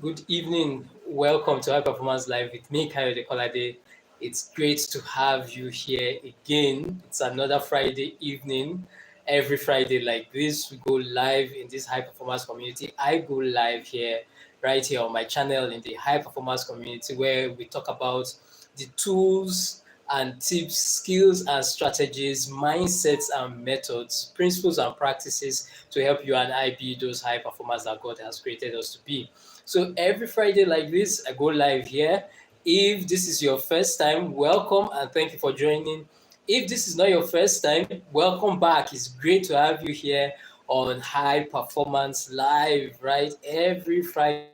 Good evening. Welcome to High Performance Live with me, Kayode Kolade. It's great to have you here again. It's another Friday evening. Every Friday like this, we go live in this high performance community. I go live here, right here on my channel in the high performance community, where we talk about the tools and tips, skills and strategies, mindsets and methods, principles and practices to help you and I be those high performers that God has created us to be. So every Friday like this, I go live here. If this is your first time, welcome and thank you for joining. If this is not your first time, welcome back. It's great to have you here on High Performance Live, right? Every Friday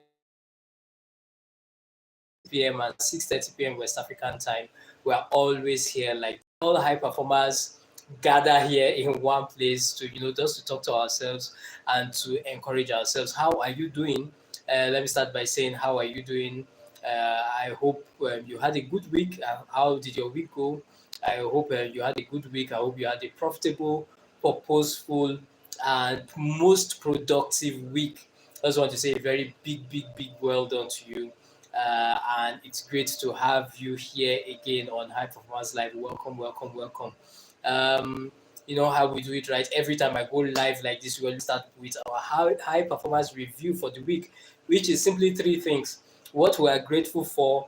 p.m. and 6:30 p.m. West African time. We're always here, like all high performers gather here in one place to, just to talk to ourselves and to encourage ourselves. How are you doing? Let me start by saying, how are you doing? I hope you had a good week. How did your week go? I hope you had a good week. I hope you had a profitable, purposeful, and most productive week. I just want to say a very big well done to you. And it's great to have you here again on High Performance Live. Welcome, welcome, welcome. You know how we do it, right? Every time I go live like this, we will start with our high performance review for the week, which is simply three things: what we are grateful for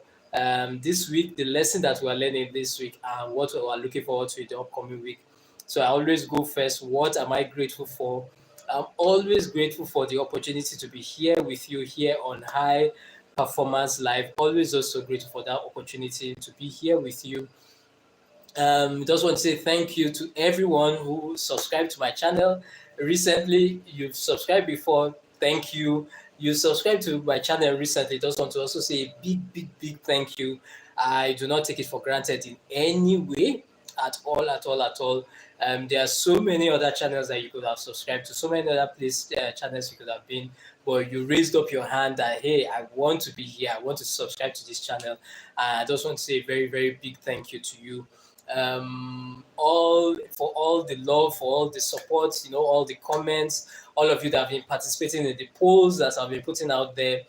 this week, the lesson that we are learning this week, and what we are looking forward to in the upcoming week. So I always go first. What am I grateful for? I'm always grateful for the opportunity to be here with you here on High Performance Live. Always also grateful for that opportunity to be here with you. Just want to say thank you to everyone who subscribed to my channel recently. You've subscribed before. Thank you. You subscribed to my channel recently. Just want to also say a big thank you. I do not take it for granted in any way at all, at all, at all. There are so many other channels that you could have subscribed to, so many other channels you could have been, but you raised up your hand that, hey, I want to be here. I want to subscribe to this channel. I just want to say a very big thank you to you, all for all the love, for all the support, all the comments, all of you that have been participating in the polls that I've been putting out there,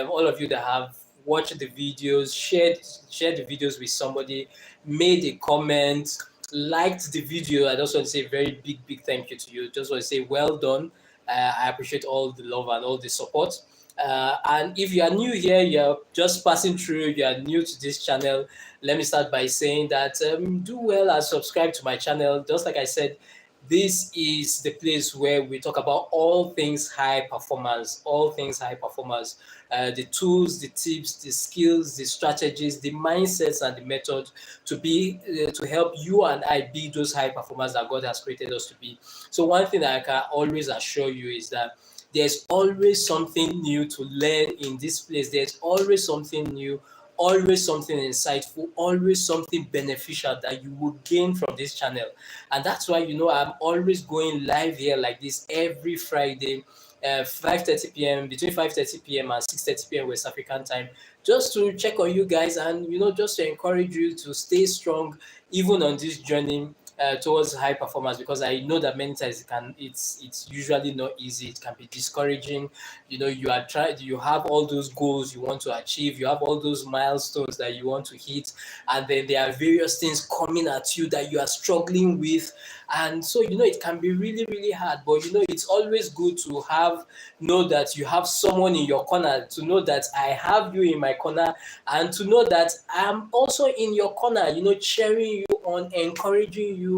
all of you that have watched the videos, shared the videos with somebody, made a comment, liked the video. I just want to say a very big thank you to you. Just want to say well done. I appreciate all the love and all the support. And if you are new here, you're just passing through, you are new to this channel, let me start by saying that do well and subscribe to my channel. Just like I said, this is the place where we talk about all things high performance, the tools, the tips, the skills, the strategies, the mindsets, and the methods to help you and I be those high performers that God has created us to be. So one thing that I can always assure you is that there's always something new to learn in this place. There's always something new, always something insightful, always something beneficial that you will gain from this channel. And that's why, I'm always going live here like this every Friday, 5:30 p.m., between 5:30 p.m. and 6:30 p.m. West African time, just to check on you guys and, just to encourage you to stay strong, even on this journey towards high performance, because I know that many times it's usually not easy. It can be discouraging. You have all those goals you want to achieve, you have all those milestones that you want to hit, and then there are various things coming at you that you are struggling with, and so it can be really hard. But it's always good to know that you have someone in your corner, to know that I have you in my corner, and to know that I'm also in your corner, cheering you on, encouraging you,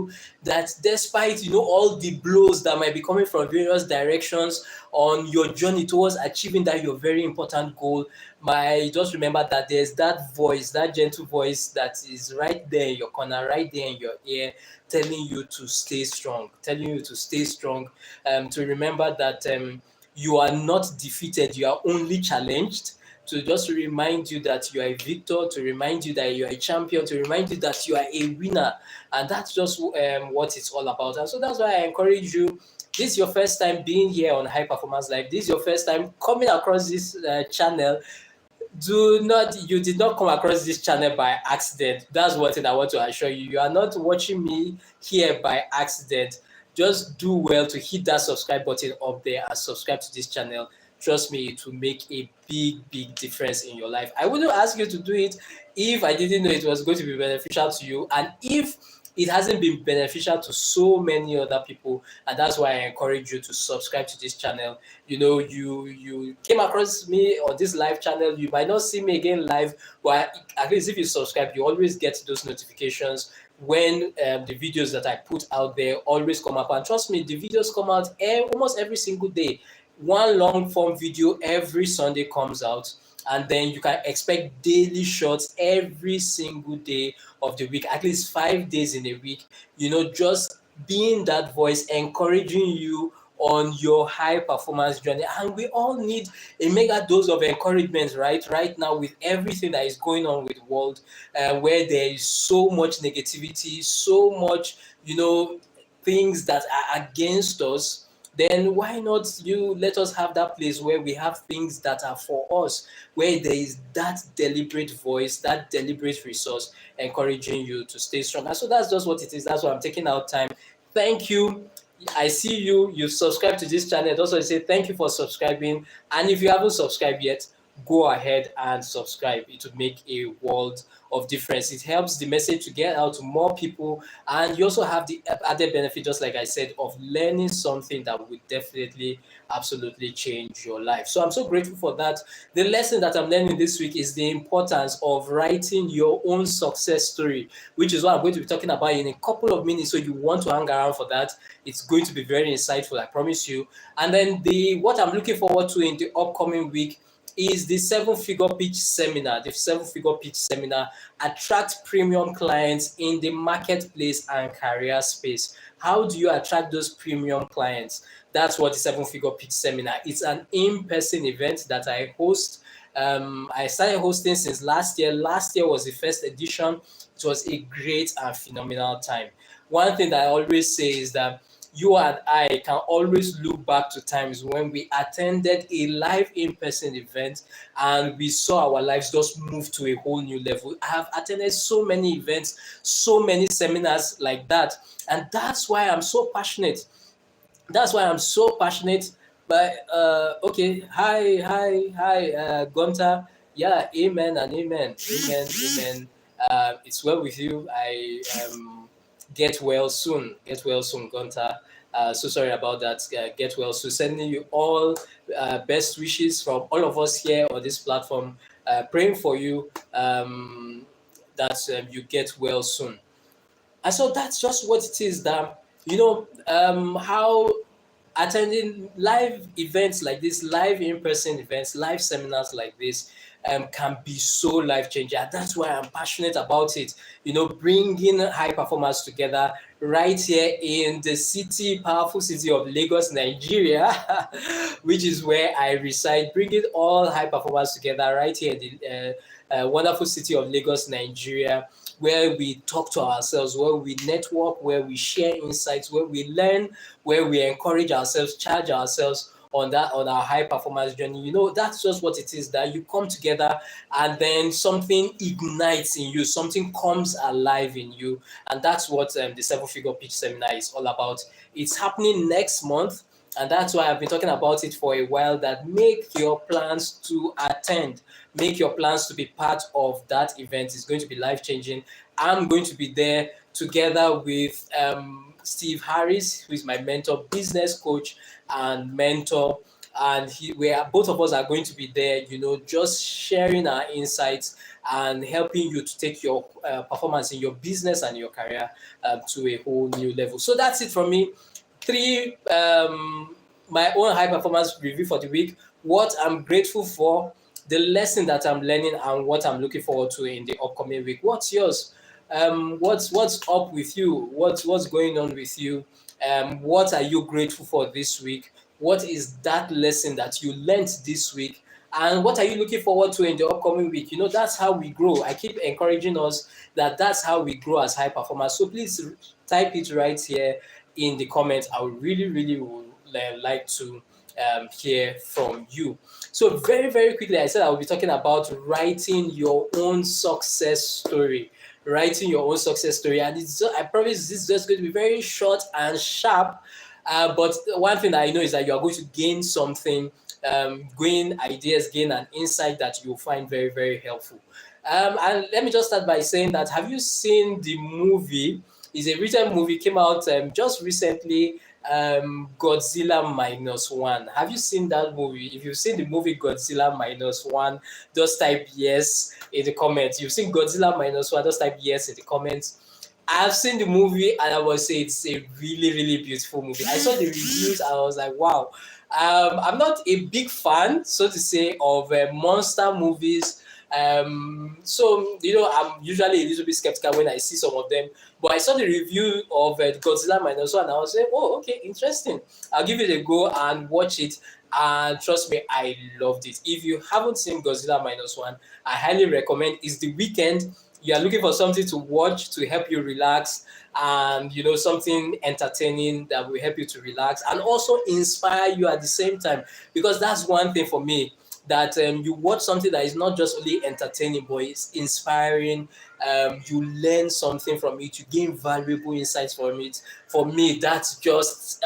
that despite all the blows that might be coming from various directions on your journey towards achieving that your very important goal, just remember that there's that voice, that gentle voice that is right there in your corner, right there in your ear, telling you to stay strong, to remember that you are not defeated, you are only challenged, to just remind you that you are a victor, to remind you that you are a champion, to remind you that you are a winner. And that's just what it's all about. And so that's why I encourage you. This is your first time being here on High Performance Live. This is your first time coming across this channel. You did not come across this channel by accident. That's one thing I want to assure you. You are not watching me here by accident. Just do well to hit that subscribe button up there and subscribe to this channel. trust me, it will make a big difference in your life. I wouldn't ask you to do it if I didn't know it was going to be beneficial to you, and if it hasn't been beneficial to so many other people. And that's why I encourage you to subscribe to this channel. You know, you came across me on this live channel, you might not see me again live, but at least if you subscribe, you always get those notifications when the videos that I put out there always come up. And trust me, the videos come out almost every single day. One long form video every Sunday comes out, and then you can expect daily shots every single day of the week, at least 5 days in a week. You know, just being that voice, encouraging you on your high performance journey. And we all need a mega dose of encouragement right now, with everything that is going on with the world, where there is so much negativity, so much, you know, things that are against us. Then why not you let us have that place where we have things that are for us, where there is that deliberate voice, that deliberate resource encouraging you to stay strong. And so that's just what it is. That's why I'm taking out time. Thank you. I see you've subscribed to this channel. Also, I say thank you for subscribing. And if you haven't subscribed yet, go ahead and subscribe. It would make a world of difference. It helps the message to get out to more people, and you also have the added benefit, just like I said, of learning something that would definitely, absolutely change your life. So I'm so grateful for that. The lesson that I'm learning this week is the importance of writing your own success story, which is what I'm going to be talking about in a couple of minutes. So you want to hang around for that. It's going to be very insightful, I promise you. And then what I'm looking forward to in the upcoming week is the 7-figure pitch seminar. The 7-figure pitch seminar, attract premium clients in the marketplace and career space. How do you attract those premium clients? That's what the 7-figure pitch seminar. It's an in-person event that I host. I started hosting since last year. Last year was the first edition. It was a great and phenomenal time. One thing that I always say is that you and I can always look back to times when we attended a live in-person event and we saw our lives just move to a whole new level. I have attended so many events, so many seminars like that, and that's why I'm so passionate. That's why I'm so passionate. But okay, hi, Gunter. Yeah, amen and amen, amen. It's well with you. I get well soon. Get well soon, Gunter. So sorry about that. Get well soon. Sending you all best wishes from all of us here on this platform. Praying for you that you get well soon. And so that's just what it is. That how attending live events like this, live in-person events, live seminars like this can be so life-changing. And that's why I'm passionate about it. Bringing high performers together right here in the powerful city of Lagos, Nigeria, which is where I reside. Bringing all high performers together right here in the wonderful city of Lagos, Nigeria, where we talk to ourselves, where we network, where we share insights, where we learn, where we encourage ourselves, charge ourselves on our high performance journey. That's just what it is, that you come together and then something ignites in you, something comes alive in you. And that's what the 7-figure pitch seminar is all about. It's happening next month. And that's why I've been talking about it for a while, that make your plans to attend, make your plans to be part of that event. It's going to be life-changing. I'm going to be there together with Steve Harris, who is my mentor, business coach and mentor. And both of us are going to be there, just sharing our insights and helping you to take your performance in your business and your career to a whole new level. So that's it from me. 3 my own high performance review for the week, what I'm grateful for, the lesson that I'm learning, and what I'm looking forward to in the upcoming week. What's yours? What's up with you? What's going on with you? What are you grateful for this week? What is that lesson that you learned this week? And what are you looking forward to in the upcoming week? That's how we grow. I keep encouraging us that that's how we grow as high performers. So please type it right here in the comments. I would really would like to hear from you. So very, very quickly, I said I will be talking about writing your own success story. Writing your own success story. And I promise this is just going to be very short and sharp. But one thing that I know is that you are going to gain something, gain ideas, gain an insight that you'll find very, very helpful. And let me just start by saying that, have you seen the movie? It's a recent movie, came out just recently, Godzilla Minus One. Have you seen that movie? If you've seen the movie Godzilla Minus One, just type yes in the comments. You've seen Godzilla Minus One, just type yes in the comments. I've seen the movie and I must say it's a really, really beautiful movie. I saw the reviews and I was like, wow. I'm not a big fan, so to say, of monster movies. So, I'm usually a little bit skeptical when I see some of them. But I saw the review of Godzilla Minus One and I was like, oh, okay, interesting. I'll give it a go and watch it. And trust me, I loved it. If you haven't seen Godzilla Minus One, I highly recommend. It's the weekend. You are looking for something to watch to help you relax, and something entertaining that will help you to relax and also inspire you at the same time, because that's one thing for me, that you watch something that is not just only entertaining but it's inspiring. You learn something from it, you gain valuable insights from it. For me, that's just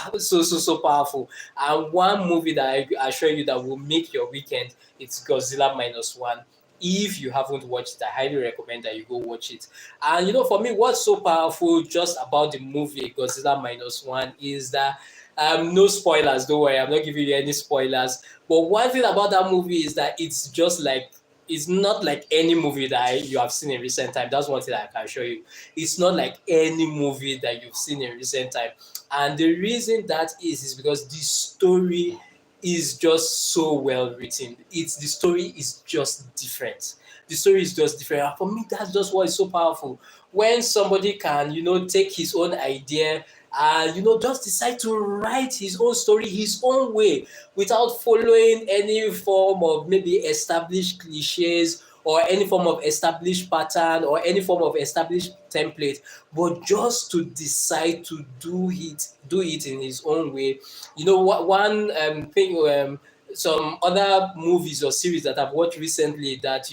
so powerful. And one movie that I assure you that will make your weekend, it's Godzilla Minus One. If you haven't watched it, I highly recommend that you go watch it. And for me, what's so powerful just about the movie Godzilla Minus One is that no spoilers, don't worry, I'm not giving you any spoilers. But one thing about that movie is that it's not like any movie that you have seen in recent time. That's one thing I can show you. It's not like any movie that you've seen in recent time. And the reason that is because the story is just so well written. The story is just different. The story is just different. And for me, that's just what is so powerful. When somebody can, take his own idea and just decide to write his own story his own way, without following any form of maybe established cliches or any form of established pattern or any form of established template, but just to decide to do it in his own way. What one thing, some other movies or series that I've watched recently that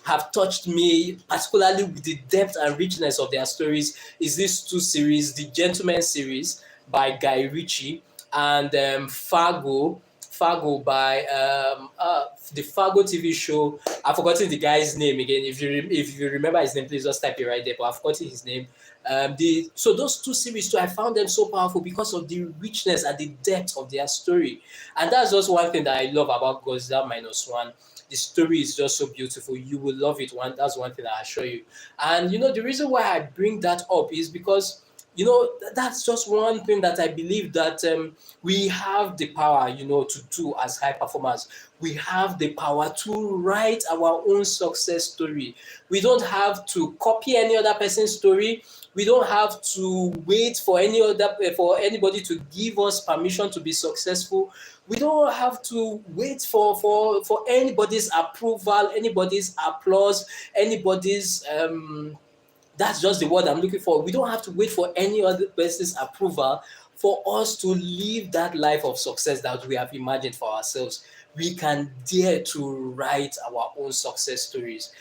have touched me, particularly with the depth and richness of their stories, is these two series: the Gentleman series by Guy Ritchie and Fargo by the Fargo TV show. I've forgotten the guy's name again. If you remember his name, please just type it right there. But I've forgotten his name. So those two series too, I found them so powerful because of the richness and the depth of their story. And that's just one thing that I love about Godzilla Minus One. The story is just so beautiful. You will love it. That's one thing I assure you. And the reason why I bring that up is because that's just one thing that I believe that we have the power, to do as high performers. We have the power to write our own success story. We don't have to copy any other person's story. We don't have to wait for for anybody to give us permission to be successful. We don't have to wait for anybody's approval, anybody's applause, anybody's that's just the word I'm looking for. We don't have to wait for any other person's approval for us to live that life of success that we have imagined for ourselves. We can dare to write our own success stories.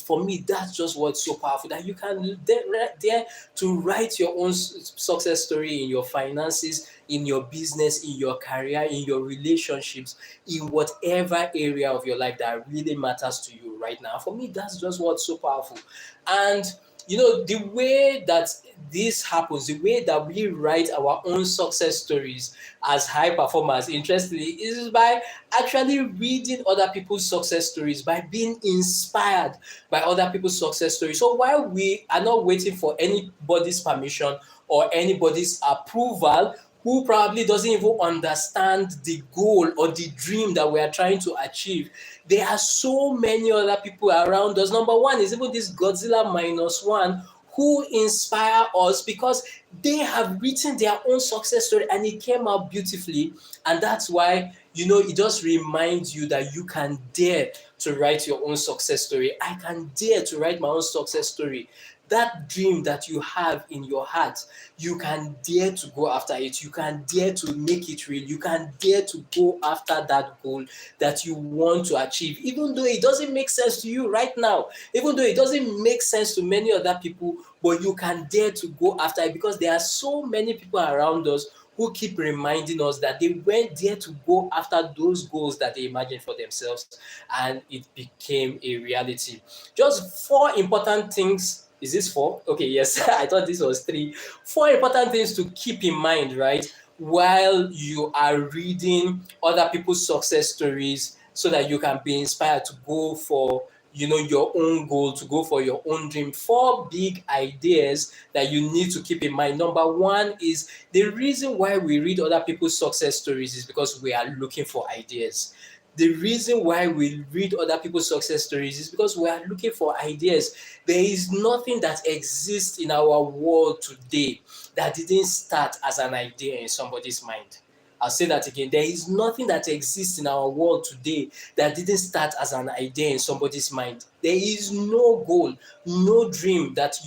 For me, that's just what's so powerful, that you can dare to write your own success story in your finances, in your business, in your career, in your relationships, in whatever area of your life that really matters to you right now. For me, that's just what's so powerful. And the way that this happens, the way that we write our own success stories as high performers, interestingly, is by actually reading other people's success stories, by being inspired by other people's success stories. So while we are not waiting for anybody's permission or anybody's approval, who probably doesn't even understand the goal or the dream that we are trying to achieve, there are so many other people around us. Number one is even this Godzilla Minus One, who inspire us because they have written their own success story and it came out beautifully. And that's why, it just reminds you that you can dare to write your own success story. I can dare to write my own success story. That dream that you have in your heart, you can dare to go after it. You can dare to make it real. You can dare to go after that goal that you want to achieve, even though it doesn't make sense to you right now, even though it doesn't make sense to many other people, but you can dare to go after it because there are so many people around us who keep reminding us that they went there to go after those goals that they imagined for themselves, and it became a reality. Just four important things. Is this four? Okay, yes. I thought this was three. Four important things to keep in mind, right, while you are reading other people's success stories, so that you can be inspired to go for, your own goal, to go for your own dream. Four big ideas that you need to keep in mind. Number one is, the reason why we read other people's success stories is because we are looking for ideas. The reason why we read other people's success stories is because we are looking for ideas. There is nothing that exists in our world today that didn't start as an idea in somebody's mind. I'll say that again. There is nothing that exists in our world today that didn't start as an idea in somebody's mind. There is no goal, no dream that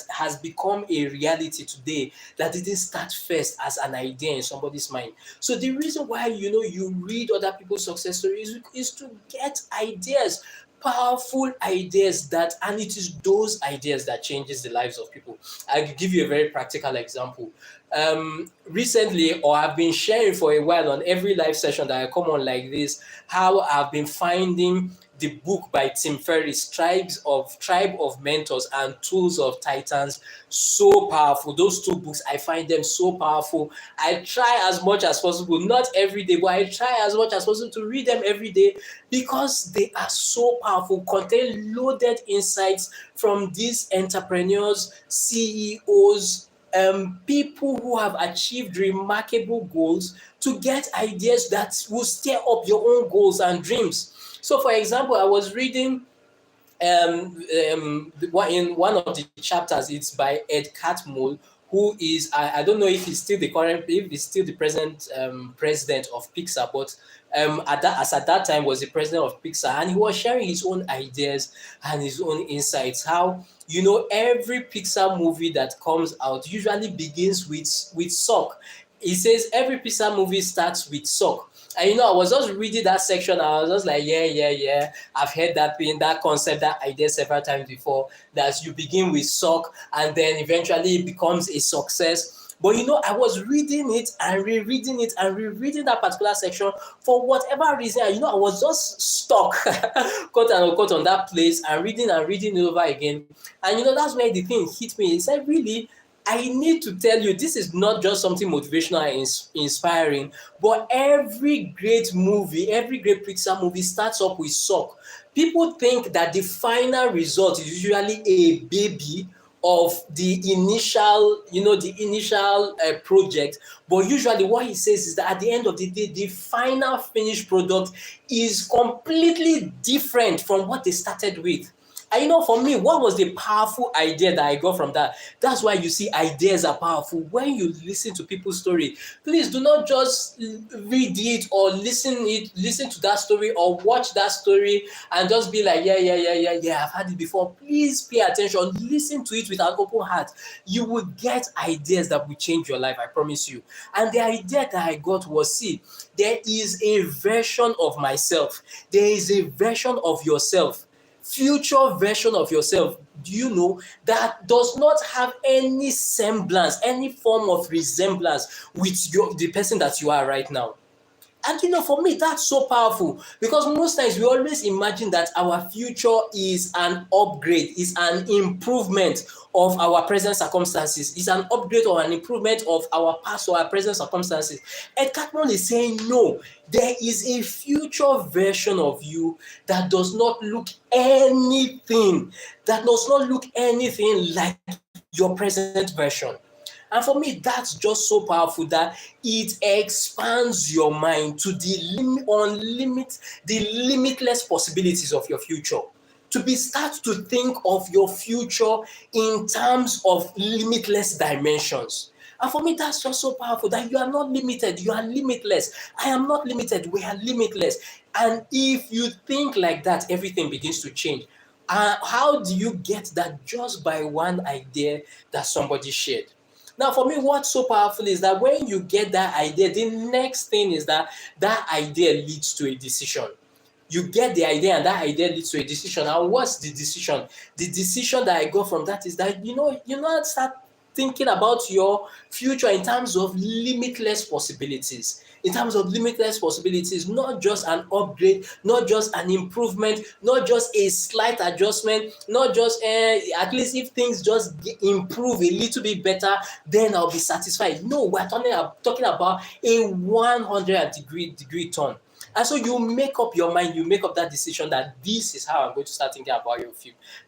has become a reality today that didn't start first as an idea in somebody's mind. So the reason why you read other people's success stories is to get ideas, powerful ideas, and it is those ideas that changes the lives of people. I'll give you a very practical example. Recently, or I've been sharing for a while on every live session that I come on like this, how I've been finding the book by Tim Ferriss, Tribe of Mentors and Tools of Titans, so powerful. Those two books, I find them so powerful. I try as much as possible, not every day, but I try as much as possible to read them every day, because they are so powerful, contain loaded insights from these entrepreneurs, CEOs, people who have achieved remarkable goals, to get ideas that will stir up your own goals and dreams. So, for example, I was reading in one of the chapters. It's by Ed Catmull, who is, I don't know if he's still the present president of Pixar, but at that time was the president of Pixar, and he was sharing his own ideas and his own insights. How every Pixar movie that comes out usually begins with Sock. He says every Pixar movie starts with Sock. And I was just reading that section, I was just like, yeah. I've heard that concept, that idea several times before, that you begin with Sock and then eventually it becomes a success. But I was reading it and rereading it and rereading that particular section for whatever reason. I was just stuck, quote unquote, on that place and reading it over again. And that's where the thing hit me. It said, really, I need to tell you, this is not just something motivational and inspiring, but every great movie, every great Pixar movie starts up with Sock. People think that the final result is usually a baby of the initial, project. But usually what he says is that at the end of the day, the final finished product is completely different from what they started with. And for me, what was the powerful idea that I got from that? That's why you see, ideas are powerful. When you listen to people's story, please do not just read it or listen to that story or watch that story and just be like, yeah, I've had it before. Please pay attention. Listen to it with an open heart. You will get ideas that will change your life, I promise you. And the idea that I got was, see, there is a version of myself. There is a version of yourself, future version of yourself, that does not have any semblance, any form of resemblance with the person that you are right now. And for me, that's so powerful, because most times we always imagine that our future is an upgrade, is an improvement of our present circumstances, is an upgrade or an improvement of our past or our present circumstances. Ed Catmull is saying, no, there is a future version of you that does not look anything like your present version. And for me, that's just so powerful, that it expands your mind to the limitless possibilities of your future. Start to think of your future in terms of limitless dimensions. And for me, that's just so powerful, that you are not limited, you are limitless. I am not limited, we are limitless. And if you think like that, everything begins to change. How do you get that? Just by one idea that somebody shared. Now, for me, what's so powerful is that when you get that idea, the next thing is that idea leads to a decision. You get the idea and that idea leads to a decision. And what's the decision? The decision that I got from that is that, start thinking about your future in terms of limitless possibilities. In terms of limitless possibilities, not just an upgrade, not just an improvement, not just a slight adjustment, not just at least if things just improve a little bit better, then I'll be satisfied. No, we're talking about a 100 degree turn. And so you make up your mind, you make up that decision that this is how I'm going to start thinking about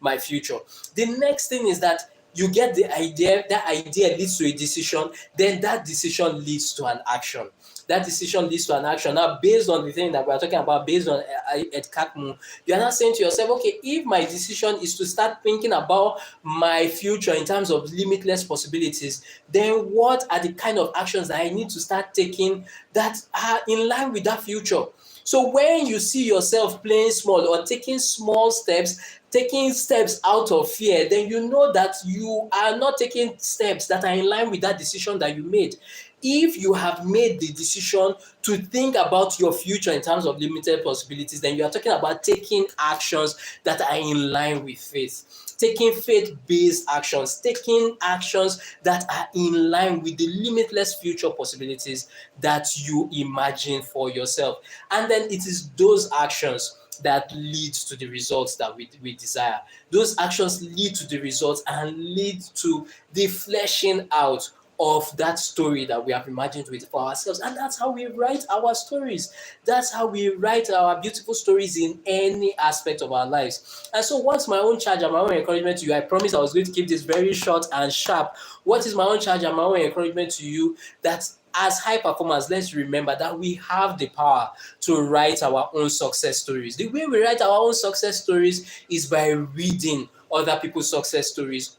my future. The next thing is that you get the idea, that idea leads to a decision, then that decision leads to an action. That decision leads to an action. Now, based on the thing that we're talking about, based on Ed Catmull, you're now saying to yourself, okay, if my decision is to start thinking about my future in terms of limitless possibilities, then what are the kind of actions that I need to start taking that are in line with that future? So when you see yourself playing small or taking small steps, taking steps out of fear, then you know that you are not taking steps that are in line with that decision that you made. If you have made the decision to think about your future in terms of limited possibilities, then you are talking about taking actions that are in line with faith. Taking faith-based actions, taking actions that are in line with the limitless future possibilities that you imagine for yourself. And then it is those actions that lead to the results that we desire. Those actions lead to the results and lead to the fleshing out of that story that we have imagined with for ourselves. And that's how we write our stories. That's how we write our beautiful stories in any aspect of our lives. And so what's my own charge and my own encouragement to you? I promised I was going to keep this very short and sharp. What is my own charge and my own encouragement to you? That as high performers, let's remember that we have the power to write our own success stories. The way we write our own success stories is by reading other people's success stories,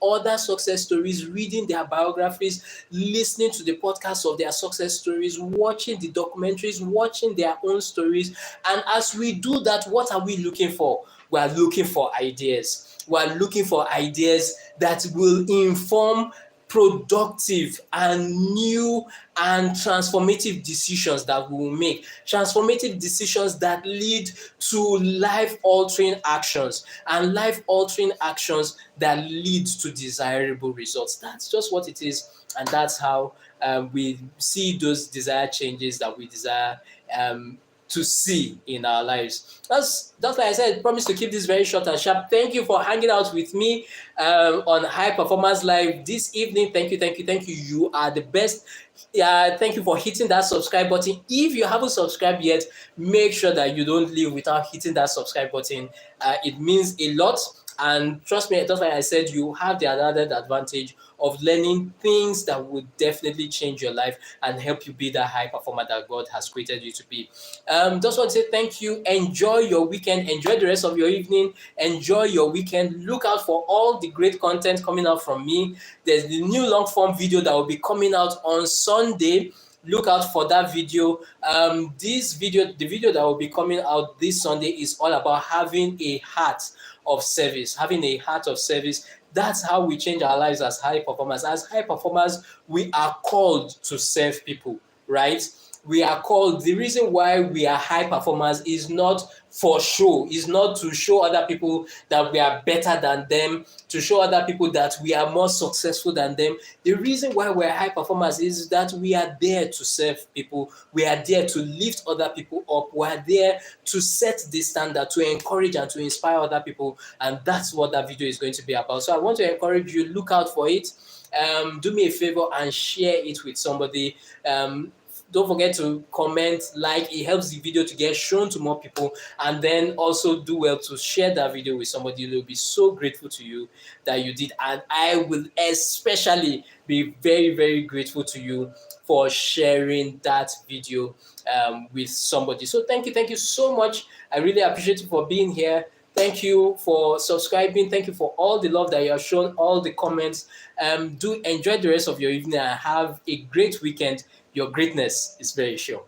reading their biographies, listening to the podcasts of their success stories, watching the documentaries, watching their own stories. And as we do that, what are we looking for? We are looking for ideas. We are looking for ideas that will inform productive and new and transformative decisions that we will make. Transformative decisions that lead to life-altering actions, and life-altering actions that lead to desirable results. That's just what it is, and that's how we see those desired changes that we desire to see in our lives. That's like I said, promise to keep this very short and sharp. Thank you for hanging out with me on High Performance Live this evening. Thank you. You are the best. Thank you for hitting that subscribe button. If you haven't subscribed yet, make sure that you don't leave without hitting that subscribe button. It means a lot. And trust me, just like I said, you have the added advantage of learning things that would definitely change your life and help you be the high performer that God has created you to be. Just want to say thank you. Enjoy your weekend. Enjoy the rest of your evening. Enjoy your weekend. Look out for all the great content coming out from me. There's the new long form video that will be coming out on Sunday. Look out for that video. The video that will be coming out this Sunday is all about having a heart of service. That's how we change our lives as high performers. As high performers, we are called to serve people, right? We are called. The reason why we are high performers is not for show, is not to show other people that we are better than them, to show other people that we are more successful than them. The reason why we're high performers is that we are there to serve people. We are there to lift other people up. We are there to set the standard, to encourage and to inspire other people. And that's what that video is going to be about. So I want to encourage you, look out for it. Do me a favor and share it with somebody. Don't forget to comment, like. It helps the video to get shown to more people. And then also do well to share that video with somebody. They'll be so grateful to you that you did. And I will especially be very, very grateful to you for sharing that video with somebody. So thank you so much. I really appreciate you for being here. Thank you for subscribing. Thank you for all the love that you have shown, all the comments. Do enjoy the rest of your evening and have a great weekend. Your greatness is very sure.